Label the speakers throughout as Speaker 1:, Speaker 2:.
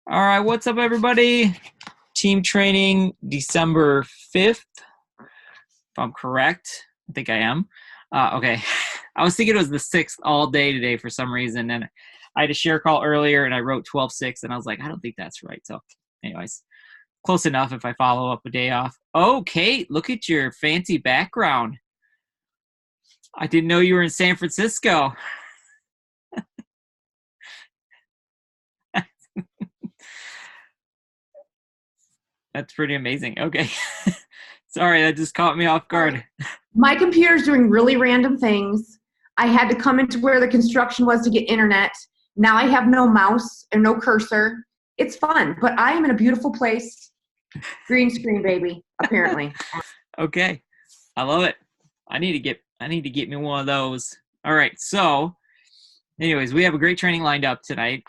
Speaker 1: All right, what's up, everybody? Team training December 5th, if I'm correct. I think I am. Okay. I was thinking it was the 6th all day today for some reason. And I had a share call earlier and I wrote 12/6 and I was like, I don't think that's right. So, anyways, close enough if I follow up a day off. Oh, Kate, look at your fancy background. I didn't know you were in San Francisco. That's pretty amazing. Okay. Sorry, that just caught me off guard.
Speaker 2: My computer's doing really random things. I had to come into where the construction was to get internet. Now I have no mouse and no cursor. It's fun, but I am in a beautiful place. Green screen, baby, apparently.
Speaker 1: Okay. I love it. I need to get me one of those. All right. So, anyways, we have a great training lined up tonight.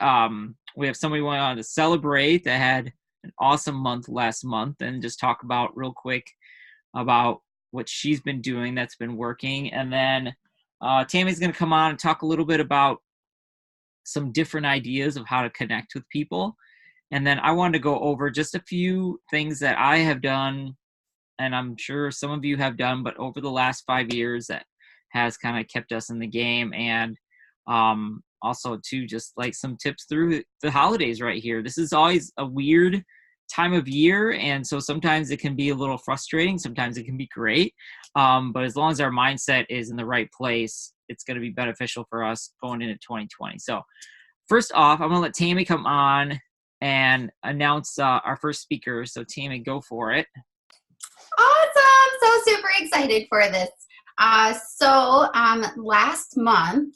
Speaker 1: We have somebody we on to celebrate that had an awesome month last month and just talk about real quick about what she's been doing that's been working. And then Tammy's going to come on and talk a little bit about some different ideas of how to connect with people. And then I wanted to go over just a few things that I have done, and I'm sure some of you have done, but over the last 5 years that has kind of kept us in the game. And also too, just like some tips through the holidays right here. This is always a weird time of year, and so sometimes it can be a little frustrating, sometimes it can be great, but as long as our mindset is in the right place, it's going to be beneficial for us going into 2020. So first off, I'm going to let Tammy come on and announce our first speaker. So Tammy, go for it.
Speaker 3: Awesome. So super excited for this. Last month,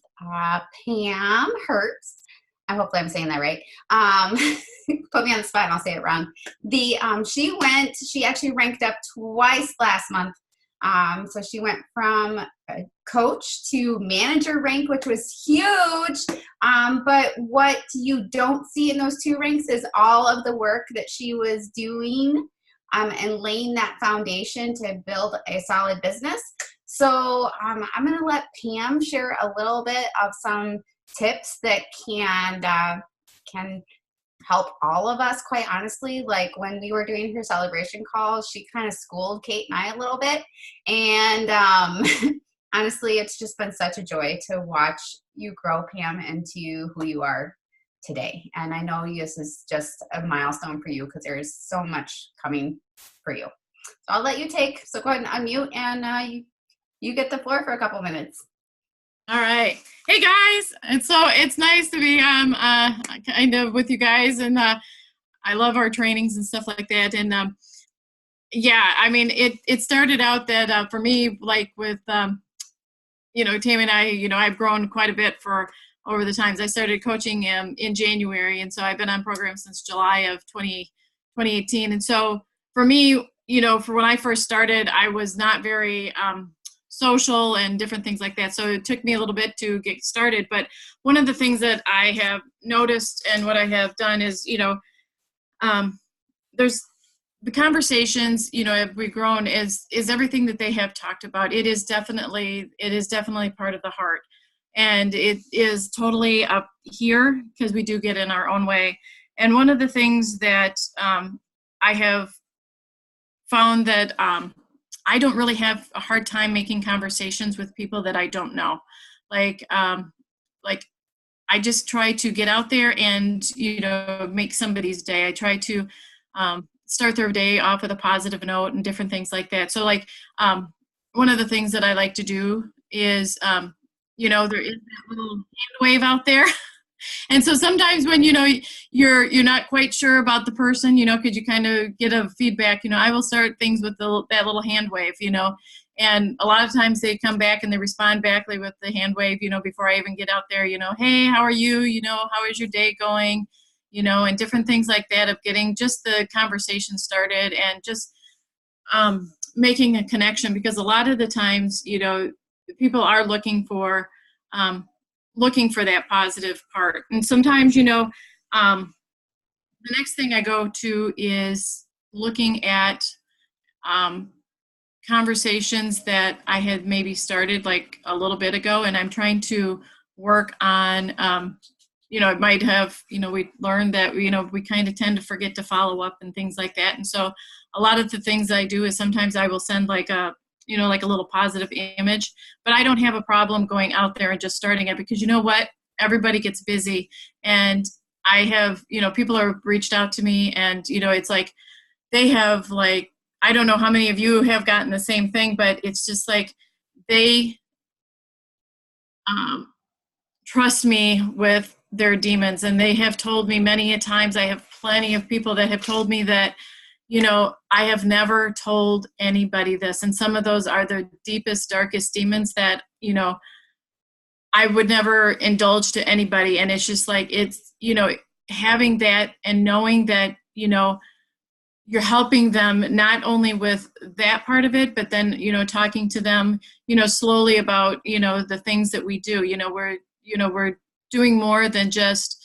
Speaker 3: Pam Hertz, hopefully I'm saying that right. Put me on the spot and I'll say it wrong. She actually ranked up twice last month. So she went from coach to manager rank, which was huge. But what you don't see in those two ranks is all of the work that she was doing and laying that foundation to build a solid business. So I'm going to let Pam share a little bit of some tips that can help all of us, quite honestly. Like when we were doing her celebration call, she kind of schooled Kate and I a little bit. And honestly, it's just been such a joy to watch you grow, Pam, into who you are today. And I know this is just a milestone for you because there is so much coming for you. So I'll let you take, so go ahead and unmute and you get the floor for a couple minutes.
Speaker 4: All right. Hey guys. And so it's nice to be kind of with you guys, and I love our trainings and stuff like that. And yeah, I mean it started out that for me, like with Tammy and I, I've grown quite a bit for over the times. I started coaching in January, and so I've been on program since July of 2018. And so for me, for when I first started, I was not very social and different things like that. So it took me a little bit to get started. But one of the things that I have noticed and what I have done is, there's the conversations, have we grown is everything that they have talked about. It is definitely part of the heart. And it is totally up here because we do get in our own way. And one of the things that I have found that I don't really have a hard time making conversations with people that I don't know. Like I just try to get out there and, make somebody's day. I try to start their day off with a positive note and different things like that. So one of the things that I like to do is, there is that little hand wave out there. And so sometimes when, you're not quite sure about the person, could you kind of get a feedback, I will start things with that little hand wave, and a lot of times they come back and they respond back with the hand wave, before I even get out there, hey, how are you? How is your day going? And different things like that, of getting just the conversation started and just making a connection, because a lot of the times, people are looking for that positive part. And sometimes, the next thing I go to is looking at conversations that I had maybe started like a little bit ago, and I'm trying to work on it might have, we learned that, we kind of tend to forget to follow up and things like that. And so a lot of the things I do is sometimes I will send like a little positive image, but I don't have a problem going out there and just starting it, because you know what? Everybody gets busy, and I have, people have reached out to me, and, it's like, they have like, I don't know how many of you have gotten the same thing, but it's just like they trust me with their demons. And they have told me many a times, I have plenty of people that have told me that, I have never told anybody this. And some of those are the deepest, darkest demons that, I would never indulge to anybody. And it's just like, it's, having that and knowing that, you're helping them not only with that part of it, but then, talking to them, slowly about, the things that we do, we're doing more than just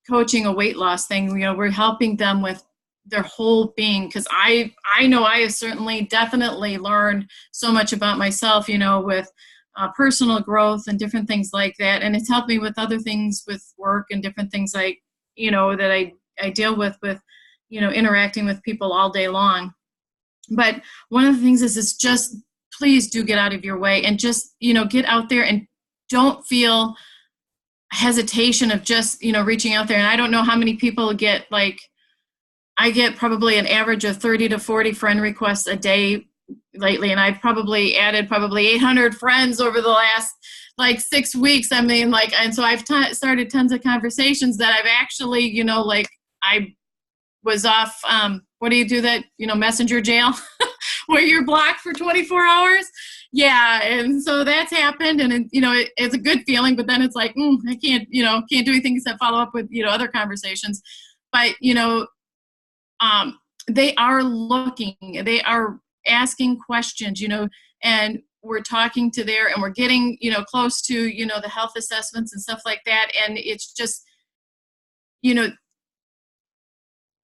Speaker 4: coaching a weight loss thing. We're helping them with their whole being. Cause I know I have certainly definitely learned so much about myself, with personal growth and different things like that. And it's helped me with other things with work and different things like, that I deal with, interacting with people all day long. But one of the things is just, please do get out of your way and just, get out there and don't feel hesitation of just, reaching out there. And I don't know how many people get, like, I get probably an average of 30 to 40 friend requests a day lately. And I've probably added 800 friends over the last 6 weeks. I mean, and so I've started tons of conversations that I've actually, I was off, what do you do that, messenger jail where you're blocked for 24 hours. Yeah. And so that's happened. And it's a good feeling, but then it's like, I can't do anything except follow up with, other conversations. But, they are looking, they are asking questions, and we're talking to and we're getting, close to, the health assessments and stuff like that. And it's just,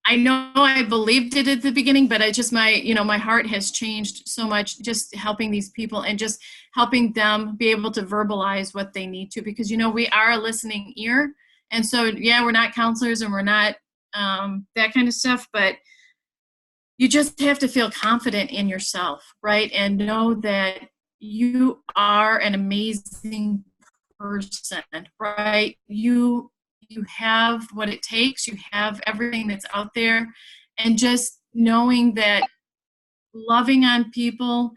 Speaker 4: I know I believed it at the beginning, but I just, my heart has changed so much just helping these people and just helping them be able to verbalize what they need to, because, we are a listening ear. And so, yeah, we're not counselors and we're not that kind of stuff, but you just have to feel confident in yourself, right? And know that you are an amazing person, right? You have what it takes. You have everything that's out there. And just knowing that loving on people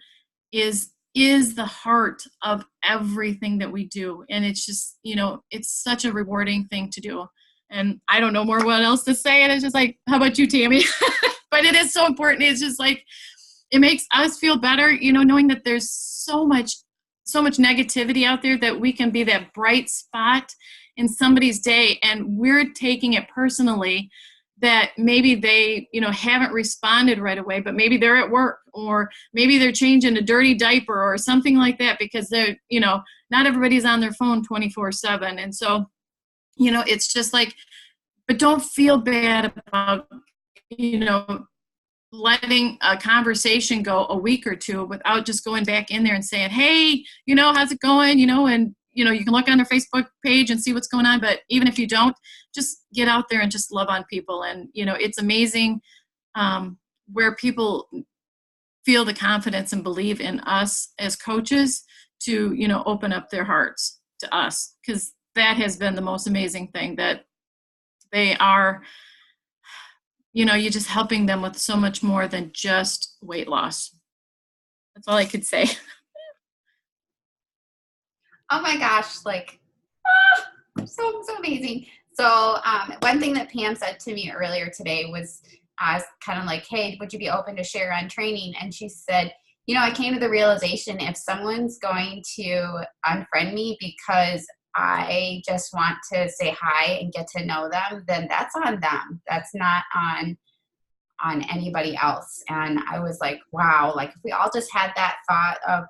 Speaker 4: is the heart of everything that we do. And it's just, it's such a rewarding thing to do. And I don't know more what else to say. And it's just like, how about you, Tammy? But it is so important. It's just like, it makes us feel better, knowing that there's so much negativity out there, that we can be that bright spot in somebody's day. And we're taking it personally that maybe they, haven't responded right away, but maybe they're at work, or maybe they're changing a dirty diaper or something like that, because they're, not everybody's on their phone 24/7. And so, it's just like, but don't feel bad about, letting a conversation go a week or two without just going back in there and saying, hey, how's it going? And, you can look on their Facebook page and see what's going on. But even if you don't, just get out there and just love on people. And, it's amazing where people feel the confidence and believe in us as coaches to, open up their hearts to us. Because that has been the most amazing thing, that they are, you're just helping them with so much more than just weight loss. That's all I could say.
Speaker 3: Oh my gosh, so amazing. So one thing that Pam said to me earlier today was kind of like, hey, would you be open to share on training? And she said, I came to the realization, if someone's going to unfriend me because I just want to say hi and get to know them, then that's on them. That's not on anybody else. And I was like, wow, if we all just had that thought of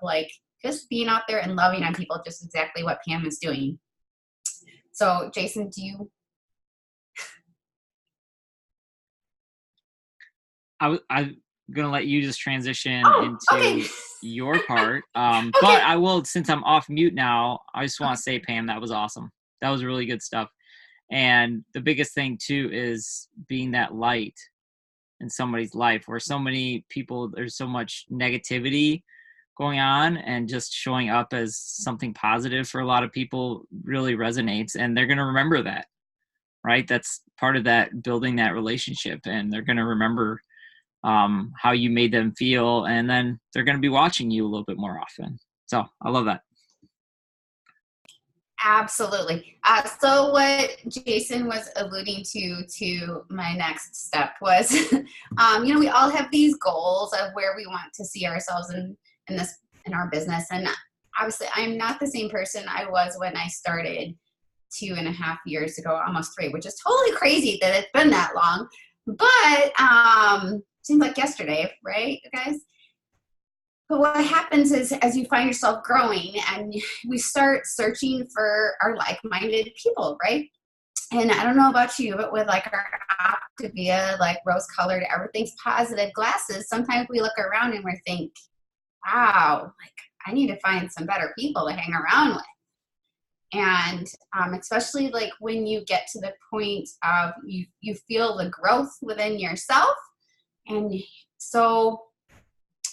Speaker 3: just being out there and loving on people, just exactly what Pam is doing. So Jason, do you?
Speaker 1: I'm going to let you just transition into
Speaker 3: okay.
Speaker 1: your part. But I will, since I'm off mute now, I just want to say, Pam, that was awesome. That was really good stuff. And the biggest thing too is being that light in somebody's life, where so many people, there's so much negativity going on, and just showing up as something positive for a lot of people really resonates, and they're going to remember that, right? That's part of that, building that relationship, and they're going to remember how you made them feel, and then they're going to be watching you a little bit more often. So I love that.
Speaker 3: Absolutely. So what Jason was alluding to my next step was, we all have these goals of where we want to see ourselves in our business. And obviously I'm not the same person I was when I started 2.5 years ago, almost 3, which is totally crazy that it's been that long. But seems like yesterday, right, you guys? But what happens is, as you find yourself growing, and we start searching for our like-minded people, right? And I don't know about you, but with like our Optavia, like rose-colored, everything's positive glasses, sometimes we look around and we think, wow, like I need to find some better people to hang around with. And especially like when you get to the point of you feel the growth within yourself. And so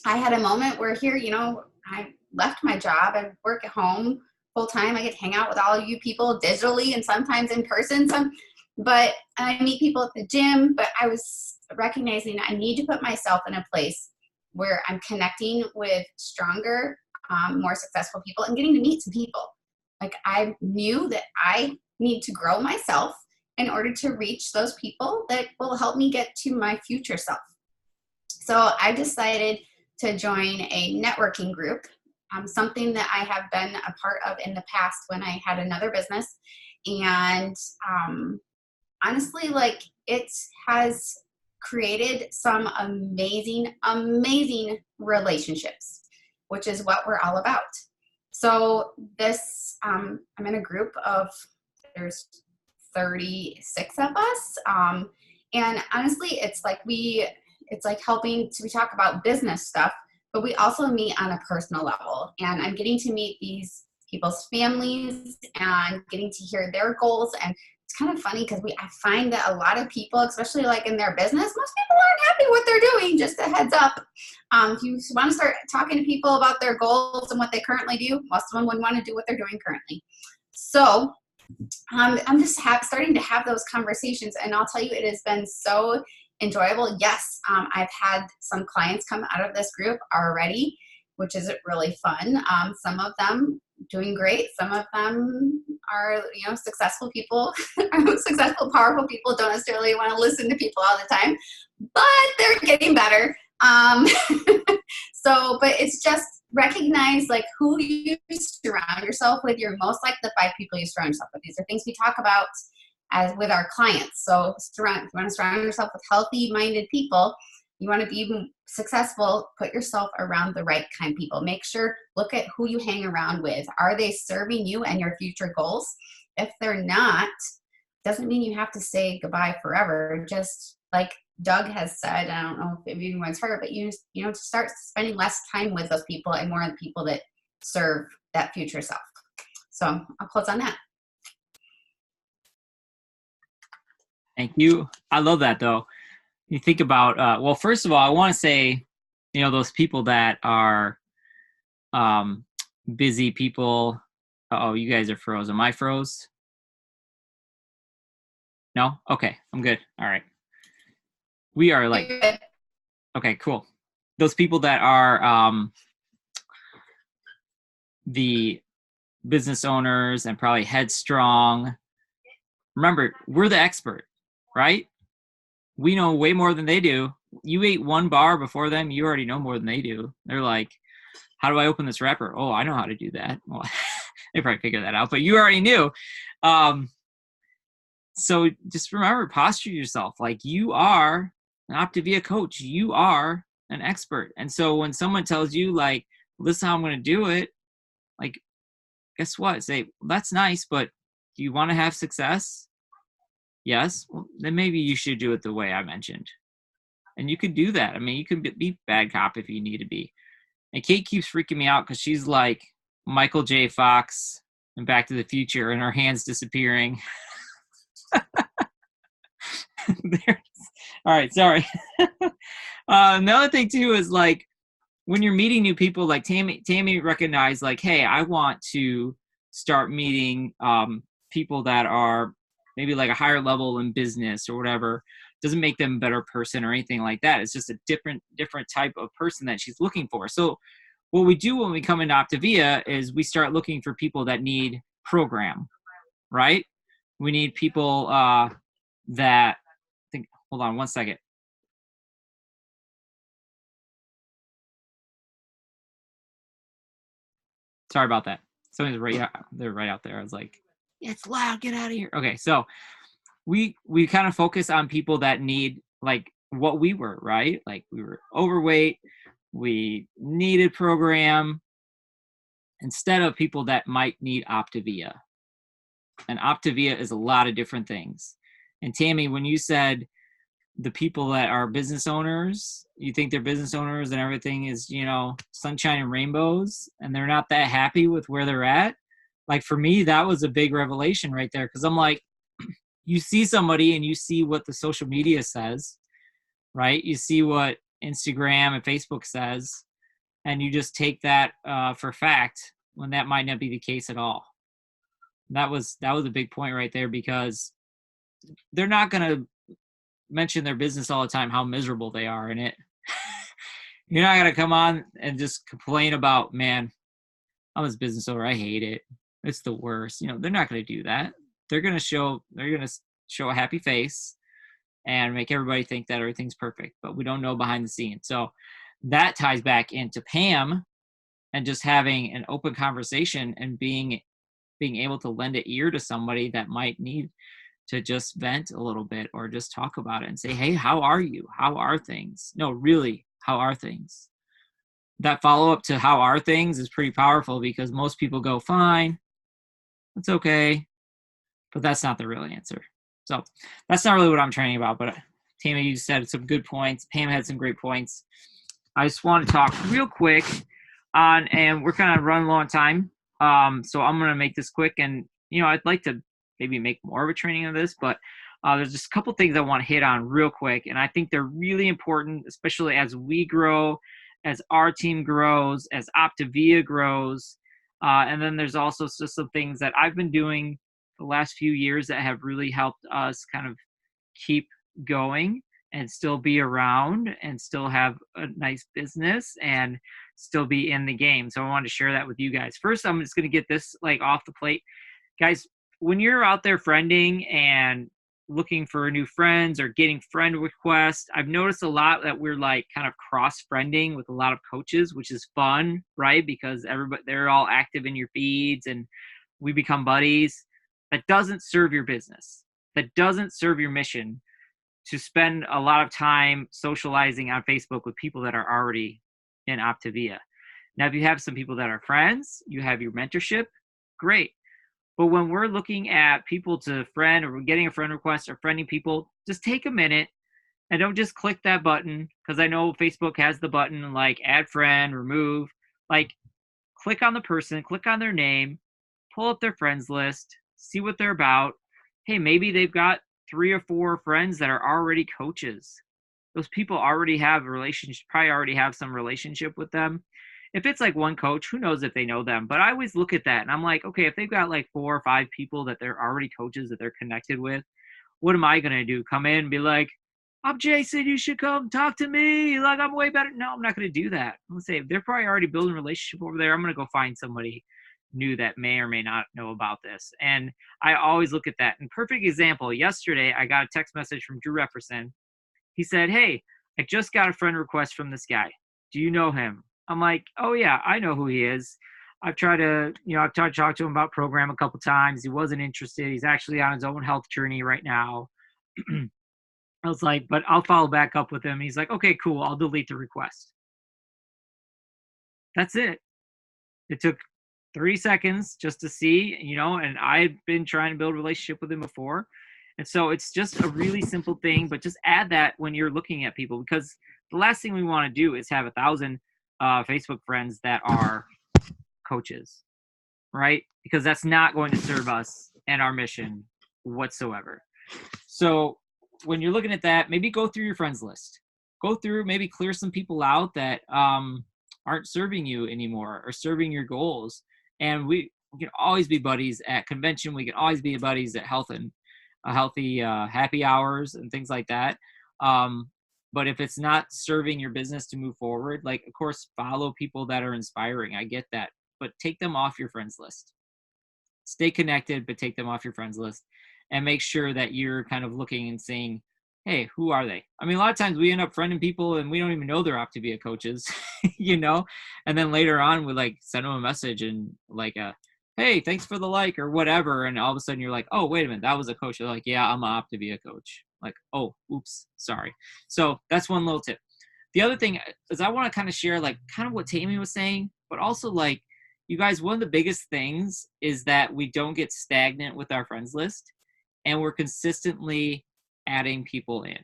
Speaker 3: I had a moment where here, I left my job and work at home full time. I get to hang out with all of you people digitally and sometimes in person. But I meet people at the gym, but I was recognizing I need to put myself in a place where I'm connecting with stronger, more successful people and getting to meet some people. Like I knew that I need to grow myself in order to reach those people that will help me get to my future self. So I decided to join a networking group, something that I have been a part of in the past when I had another business. And honestly, like it has created some amazing, amazing relationships, which is what we're all about. So this, I'm in a group of, there's 36 of us. And honestly, it's like helping we talk about business stuff, but we also meet on a personal level. And I'm getting to meet these people's families and getting to hear their goals. And it's kind of funny because I find that a lot of people, especially like in their business, most people aren't happy what they're doing. Just a heads up. If you want to start talking to people about their goals and what they currently do, most of them wouldn't want to do what they're doing currently. So I'm just starting to have those conversations, and I'll tell you, it has been so enjoyable. Yes, I've had some clients come out of this group already, which is really fun. Some of them doing great. Some of them are, successful people, successful, powerful people. Don't necessarily want to listen to people all the time, but they're getting better. But it's just recognize like who you surround yourself with. You're most like the 5 people you surround yourself with. These are things we talk about as with our clients. So if you want to surround yourself with healthy-minded people, you want to be even successful, put yourself around the right kind of people. Make sure, look at who you hang around with. Are they serving you and your future goals? If they're not, doesn't mean you have to say goodbye forever. Just like Doug has said, I don't know if anyone's heard, but you start spending less time with those people and more on the people that serve that future self. So I'll close on that.
Speaker 1: Thank you. I love that though. You think about, well, first of all, I want to say, those people that are busy people. Oh, you guys are frozen. Am I froze? No? Okay, I'm good. All right. We are like, okay, cool. Those people that are the business owners and probably headstrong. Remember, we're the expert, right? We know way more than they do. You ate one bar before them, you already know more than they do. They're like, how do I open this wrapper? Oh, I know how to do that. Well, they probably figured that out, but you already knew. So just remember, posture yourself. Like you are an Optavia coach. You are an expert. And so when someone tells you like, this is how I'm going to do it, like, guess what? Say, well, that's nice, but do you want to have success? Yes. Well, then maybe you should do it the way I mentioned. And you could do that. I mean, you can be bad cop if you need to be. And Kate keeps freaking me out because she's like Michael J. Fox and Back to the Future and our hands disappearing. All right, sorry. Another thing too is like when you're meeting new people, like Tammy recognized like, hey, I want to start meeting people that are maybe like a higher level in business or whatever. Doesn't make them a better person or anything like that. It's just a different type of person that she's looking for. So what we do when we come into Optavia is we start looking for people that need program, right? We need people that think, hold on one second. Sorry about that. Somebody's they're right out there. I was like, yeah, it's loud, get out of here. Okay, so we kind of focus on people that need like what we were, right? Like we were overweight, we needed program, instead of people that might need Optavia. And Optavia is a lot of different things. And Tammy, when you said the people that are business owners, you think they're business owners and everything is, you know, sunshine and rainbows, and they're not that happy with where they're at. Like for me, that was a big revelation right there. Cause I'm like, you see somebody and you see what the social media says, right? You see what Instagram and Facebook says, and you just take that for fact when that might not be the case at all. That was a big point right there, because they're not going to mention their business all the time, how miserable they are in it. You're not going to come on and just complain about, man, I'm this business owner, I hate it, it's the worst. You know, they're not going to do that. They're going to show a happy face and make everybody think that everything's perfect, but we don't know behind the scenes. So that ties back into Pam and just having an open conversation and being able to lend an ear to somebody that might need to just vent a little bit or just talk about it and say, hey, how are you? How are things? No, really, how are things? That follow-up to how are things is pretty powerful, because most people go, fine, it's okay, but that's not the real answer. So that's not really what I'm training about, but Tammy, you said some good points. Pam had some great points. I just want to talk real quick on, and we're kind of running low on time. So I'm going to make this quick, and, you know, I'd like to maybe make more of a training of this, but there's just a couple things I want to hit on real quick. And I think they're really important, especially as we grow, as our team grows, as Optavia grows. And then there's also just some things that I've been doing the last few years that have really helped us kind of keep going and still be around and still have a nice business and still be in the game. So I wanted to share that with you guys. First, I'm just going to get this like off the plate. Guys, when you're out there friending and looking for new friends or getting friend requests, I've noticed a lot that we're like kind of cross-friending with a lot of coaches, which is fun, right? Because they're all active in your feeds and we become buddies. That doesn't serve your business. That doesn't serve your mission to spend a lot of time socializing on Facebook with people that are already in Optavia. Now, if you have some people that are friends, you have your mentorship, great. But when we're looking at people to friend, or we're getting a friend request or friending people, just take a minute and don't just click that button, because I know Facebook has the button like add friend, remove. Like, click on the person, click on their name, pull up their friends list, see what they're about. Hey, maybe they've got 3 or 4 friends that are already coaches. Those people already have a relationship, probably already have some relationship with them. If it's like one coach, who knows if they know them? But I always look at that and I'm like, okay, if they've got like 4 or 5 people that they're already coaches that they're connected with, what am I going to do? Come in and be like, I'm Jason, you should come talk to me. Like, I'm way better. No, I'm not going to do that. I'm going to say, if they're probably already building a relationship over there, I'm going to go find somebody new that may or may not know about this. And I always look at that. And perfect example, yesterday I got a text message from Drew Repperson. He said, hey, I just got a friend request from this guy. Do you know him? I'm like, oh yeah, I know who he is. I've tried to talk to him about program a couple times. He wasn't interested. He's actually on his own health journey right now. I was like, but I'll follow back up with him. He's like, okay, cool. I'll delete the request. That's it. It took 30 seconds just to see, and I've been trying to build a relationship with him before. And so it's just a really simple thing, but just add that when you're looking at people, because the last thing we want to do is have 1,000 Facebook friends that are coaches, right? Because that's not going to serve us and our mission whatsoever. So when you're looking at that, maybe go through your friends list. Go through, maybe clear some people out that aren't serving you anymore or serving your goals. And we can always be buddies at convention. We can always be buddies at healthy happy hours and things like that. But if it's not serving your business to move forward, like, of course, follow people that are inspiring. I get that. But take them off your friends list. Stay connected, but take them off your friends list. And make sure that you're kind of looking and saying, hey, who are they? I mean, a lot of times we end up friending people and we don't even know they're Optavia coaches, and then later on we like send them a message and like, hey, thanks for the like or whatever. And all of a sudden you're like, oh, wait a minute, that was a coach. They're like, yeah, I'm an Optavia coach. Like, oh, oops, sorry. So that's one little tip. The other thing is I want to kind of share like kind of what Tammy was saying, but also like, you guys, one of the biggest things is that we don't get stagnant with our friends list and we're consistently adding people in.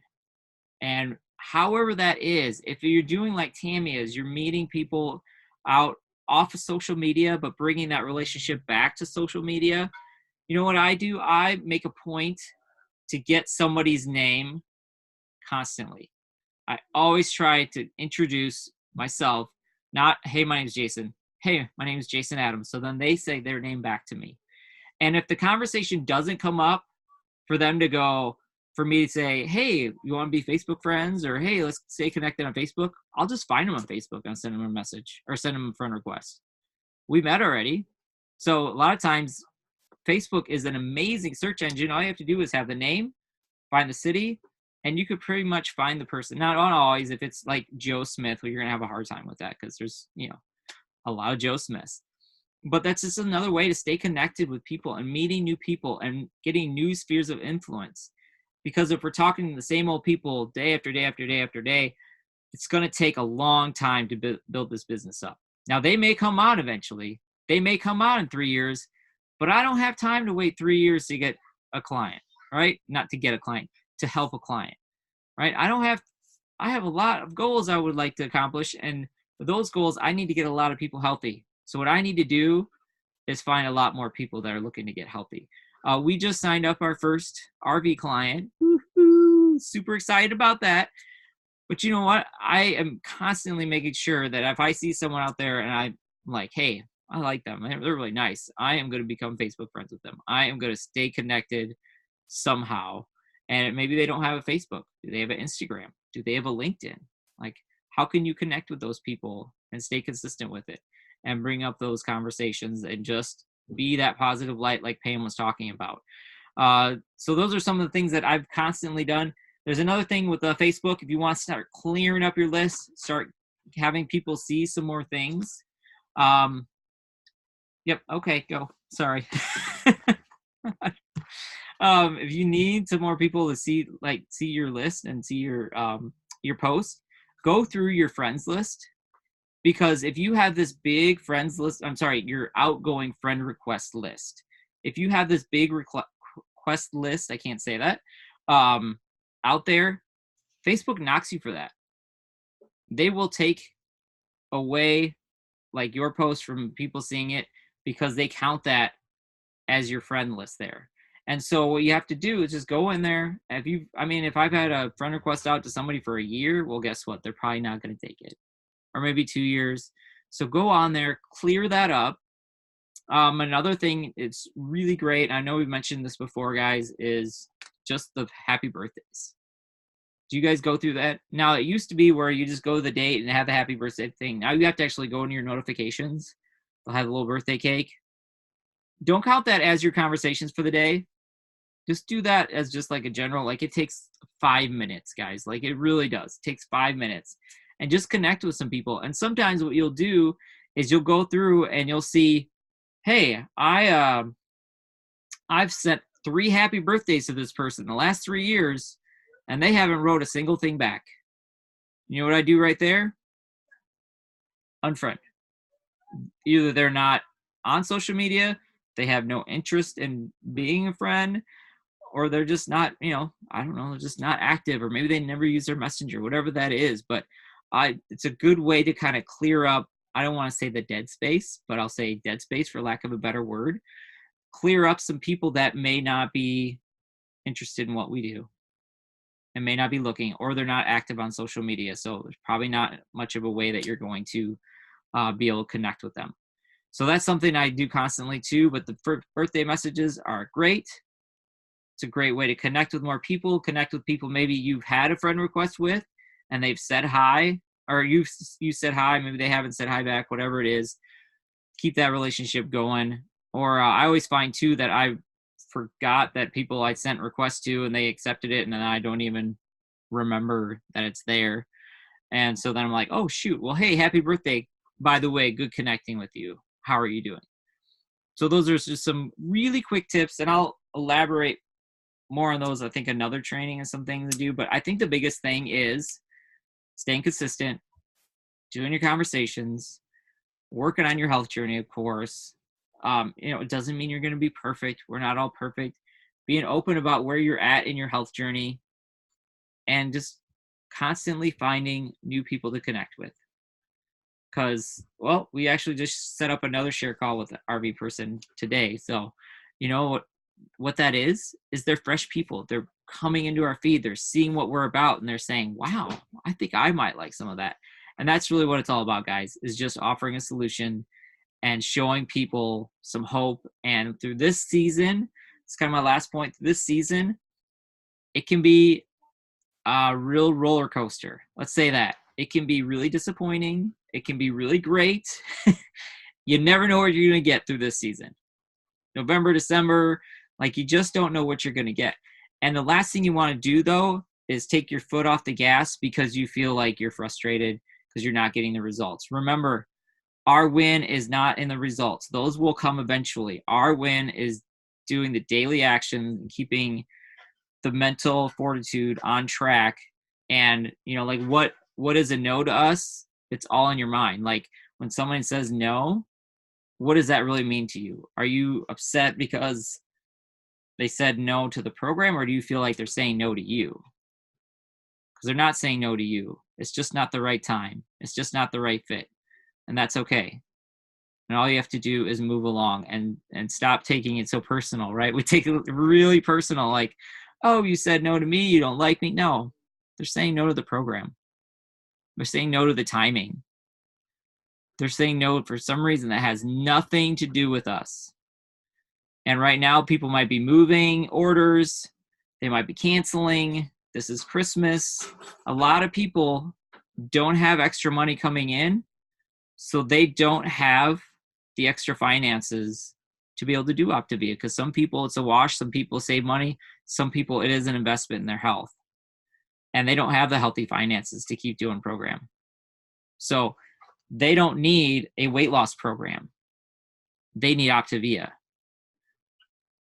Speaker 1: And however that is, if you're doing like Tammy is, you're meeting people out off of social media, but bringing that relationship back to social media. You know what I do? I make a point to get somebody's name constantly. I always try to introduce myself, not, hey, my name's Jason. Hey, my name is Jason Adams. So then they say their name back to me. And if the conversation doesn't come up, for them to go, for me to say, hey, you want to be Facebook friends? Or, hey, let's stay connected on Facebook. I'll just find them on Facebook and send them a message or send them a friend request. We met already. So a lot of times Facebook is an amazing search engine. All you have to do is have the name, find the city, and you could pretty much find the person. Not always. If it's like Joe Smith, well, you're going to have a hard time with that because there's, a lot of Joe Smiths. But that's just another way to stay connected with people and meeting new people and getting new spheres of influence. Because if we're talking to the same old people day after day after day after day, it's going to take a long time to build this business up. Now, they may come out eventually. They may come out in 3 years, but I don't have time to wait 3 years to get a client, right? Not to get a client, to help a client, right? I have a lot of goals I would like to accomplish. And for those goals, I need to get a lot of people healthy. So what I need to do is find a lot more people that are looking to get healthy. We just signed up our first RV client. Woo-hoo! Super excited about that. But you know what? I am constantly making sure that if I see someone out there and I'm like, hey, I like them, they're really nice, I am going to become Facebook friends with them. I am going to stay connected somehow. And maybe they don't have a Facebook. Do they have an Instagram? Do they have a LinkedIn? Like, how can you connect with those people and stay consistent with it and bring up those conversations and just be that positive light like Pam was talking about? So those are some of the things that I've constantly done. There's another thing with Facebook. If you want to start clearing up your list, start having people see some more things. Yep. Okay, go. Sorry. If you need some more people to see your list and see your post, go through your friends list. Because if you have this big friends list, your outgoing friend request list. If you have this big request list, I can't say that, out there, Facebook knocks you for that. They will take away like your post from people seeing it because they count that as your friend list there. And so what you have to do is just go in there. If I've had a friend request out to somebody for a year, well, guess what? They're probably not going to take it. Or maybe 2 years. So go on there, clear that up. Another thing, it's really great. I know we've mentioned this before, guys, is just the happy birthdays. Do you guys go through that? Now, it used to be where you just go to the date and have the happy birthday thing. Now you have to actually go into your notifications. They'll have a little birthday cake. Don't count that as your conversations for the day. Just do that as just like a general, like it takes 5 minutes, guys. Like it really does. It takes 5 minutes. And just connect with some people. And sometimes what you'll do is you'll go through and you'll see, hey, I've sent 3 happy birthdays to this person the last 3 years, and they haven't wrote a single thing back. You know what I do right there? Unfriend. Either they're not on social media, they have no interest in being a friend, or they're just not, they're just not active, or maybe they never use their messenger, whatever that is. But it's a good way to kind of clear up I don't want to say the dead space, but I'll say dead space for lack of a better word. Clear up some people that may not be interested in what we do and may not be looking, or they're not active on social media. So there's probably not much of a way that you're going to be able to connect with them. So that's something I do constantly too, but the birthday messages are great. It's a great way to connect with more people, connect with people maybe you've had a friend request with and they've said hi, or you said hi, maybe they haven't said hi back, whatever it is. Keep that relationship going. Or I always find too that I forgot that people I sent requests to and they accepted it, and then I don't even remember that it's there. And so then I'm like, oh shoot, well, hey, happy birthday. By the way, good connecting with you. How are you doing? So those are just some really quick tips, and I'll elaborate more on those, I think, another training and some things to do. But I think the biggest thing is staying consistent, doing your conversations, working on your health journey, of course. It doesn't mean you're going to be perfect. We're not all perfect. Being open about where you're at in your health journey, and just constantly finding new people to connect with. Because, well, we actually just set up another share call with the RV person today. So, you know what that is they're fresh people. They're coming into our feed. They're seeing what we're about, and they're saying, wow, I think I might like some of that. And that's really what it's all about, guys, is just offering a solution and showing people some hope. And through this season, it's kind of my last point, this season, it can be a real roller coaster. Let's say that. It can be really disappointing. It can be really great. You never know what you're going to get through this season. November, December, like you just don't know what you're going to get. And the last thing you want to do, though, is take your foot off the gas because you feel like you're frustrated because you're not getting the results. Remember, our win is not in the results. Those will come eventually. Our win is doing the daily action and keeping the mental fortitude on track. And, like what is a no to us? It's all in your mind. Like when someone says no, what does that really mean to you? Are you upset because they said no to the program, or do you feel like they're saying no to you? Because they're not saying no to you. It's just not the right time. It's just not the right fit. And that's okay. And all you have to do is move along and stop taking it so personal, right? We take it really personal, like, oh, you said no to me, you don't like me. No, they're saying no to the program. They're saying no to the timing. They're saying no for some reason that has nothing to do with us. And right now, people might be moving orders. They might be canceling. This is Christmas. A lot of people don't have extra money coming in, so they don't have the extra finances to be able to do Optavia, because some people it's a wash. Some people save money. Some people it is an investment in their health. And they don't have the healthy finances to keep doing program. So they don't need a weight loss program. They need Optavia.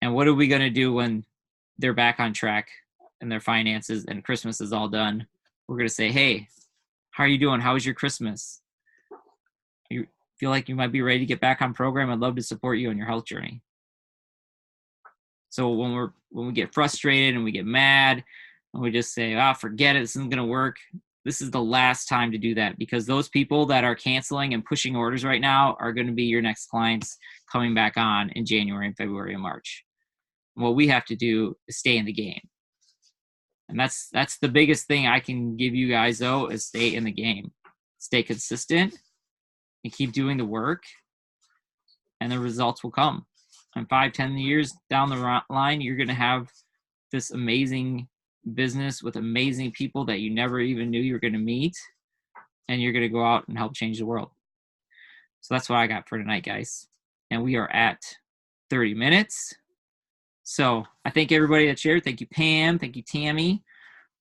Speaker 1: And what are we going to do when they're back on track and their finances and Christmas is all done? We're going to say, hey, how are you doing? How was your Christmas? You feel like you might be ready to get back on program? I'd love to support you on your health journey. So when we get frustrated and we get mad and we just say, forget it, this isn't going to work, this is the last time to do that, because those people that are canceling and pushing orders right now are going to be your next clients coming back on in January and February and March. What we have to do is stay in the game. And that's the biggest thing I can give you guys, though, is stay in the game. Stay consistent and keep doing the work, and the results will come. And 5-10 years down the line, you're going to have this amazing business with amazing people that you never even knew you were going to meet, and you're going to go out and help change the world. So that's what I got for tonight, guys. And we are at 30 minutes. So I thank everybody that shared. Thank you, Pam. Thank you, Tammy.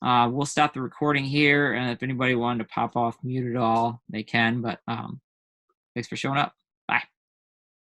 Speaker 1: We'll stop the recording here, and if anybody wanted to pop off mute at all, they can. But thanks for showing up. Bye.